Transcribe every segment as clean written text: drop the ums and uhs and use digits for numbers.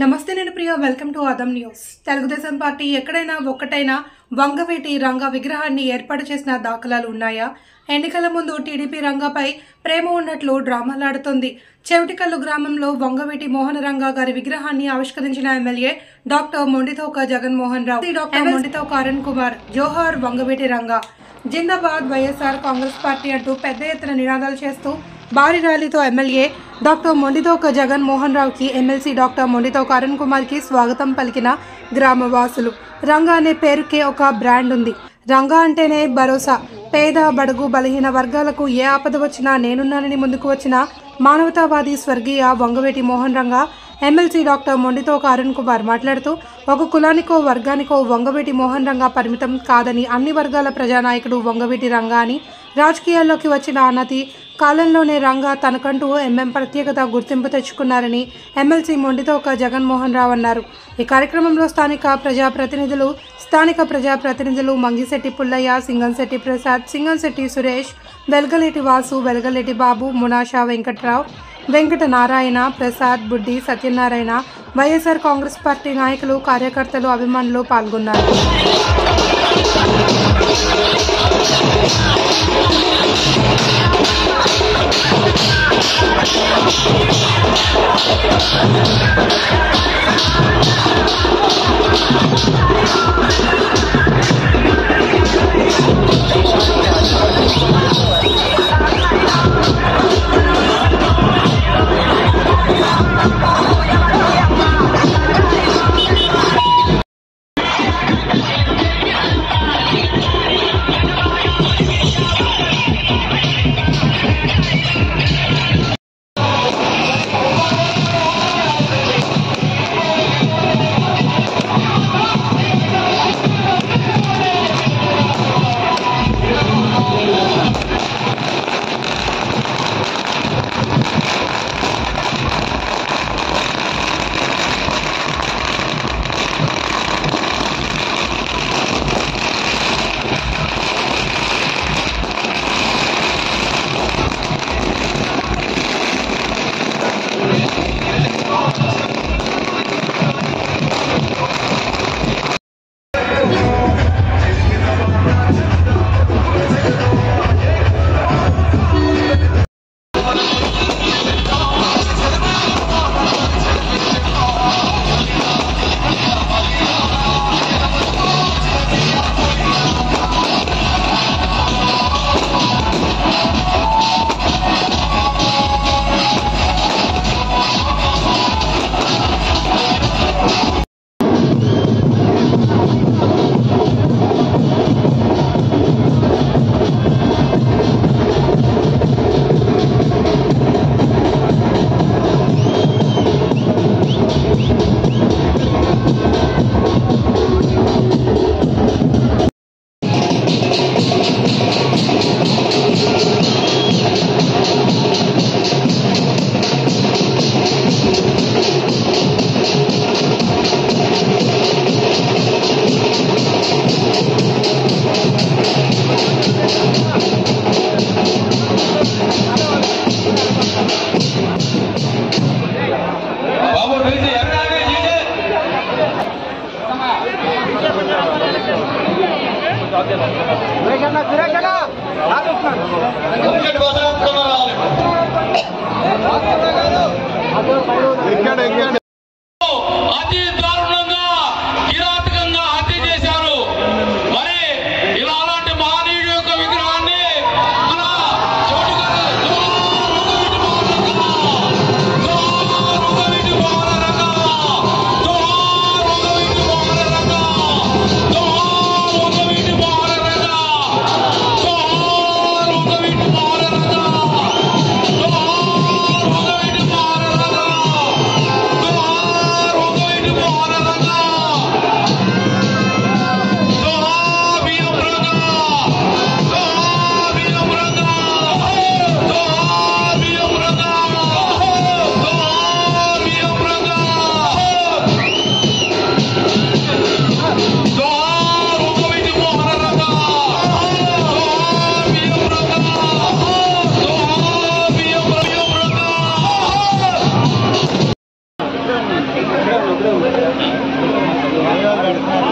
నమస్తే నేను Priya welcome to Adam news. Telugudesam party ఎక్కడైనా ఒక్కటైనా వంగవీటి రంగా విగ్రహాన్ని ఏర్పాటు చేసిన దాఖలాలు ఉన్నాయా? ఎన్నికల ముందు టీడీపీ రంగాపై ప్రేమ ఉన్నట్లు డ్రామాలాడుతోంది. చెవిటికల్లు గ్రామంలో వంగవీటి మోహన రంగా గారి విగ్రహాన్ని ఆవిష్కరించిన MLA doctor Mondithoka Jaganmohan Rao, doctor Mondithoka Arun Kumar, జోహార్ వంగవీటి రంగా, జిందాబాద్ వైఎస్ఆర్ కాంగ్రెస్ పార్టీ అంటూ పెద్ద ఎత్తున నినాదాలు చేస్తూ భారీ ర్యాలీతో ఎమ్మెల్యే డాక్టర్ మొండితోక జగన్మోహన్ రావుకి, ఎమ్మెల్సీ డాక్టర్ మొండితోక అరుణ్ కుమార్కి స్వాగతం పలికిన గ్రామవాసులు. రంగా అనే పేరుకే ఒక బ్రాండ్ ఉంది. రంగా అంటేనే భరోసా. పేద బడుగు బలహీన వర్గాలకు ఏ ఆపద వచ్చినా నేనున్నానని ముందుకు వచ్చిన మానవతావాది స్వర్గీయ వంగవీటి మోహన్ రంగా. ఎమ్మెల్సీ డాక్టర్ మొండితోక అరుణ్ కుమార్ మాట్లాడుతూ, ఒక కులానికో వర్గానికో వంగవీటి మోహన్ రంగా పరిమితం కాదని, అన్ని వర్గాల ప్రజానాయకుడు వంగవీటి రంగా అని, రాజకీయాల్లోకి వచ్చిన అనతి కాలంలోనే రంగా తనకంటూ ప్రత్యేకత గుర్తింపు తెచ్చుకున్నారని ఎమ్మెల్సీ మొండితోక జగన్మోహన్ రావు అన్నారు. ఈ కార్యక్రమంలో స్థానిక ప్రజాప్రతినిధులు మంగిశెట్టి పుల్లయ్య, సింగంశెట్టి ప్రసాద్, సింగంశెట్టి సురేష్, వెల్గలేటి వాసు, వెల్గలేటి బాబు, మునాషా వెంకట్రావు, వెంకట నారాయణ, ప్రసాద్, బుడ్డి, సత్యనారాయణ, వైఎస్ఆర్ కాంగ్రెస్ పార్టీ నాయకులు, కార్యకర్తలు, అభిమానులు పాల్గొన్నారు.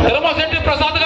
ధర్మశెట్టి ప్రసాద్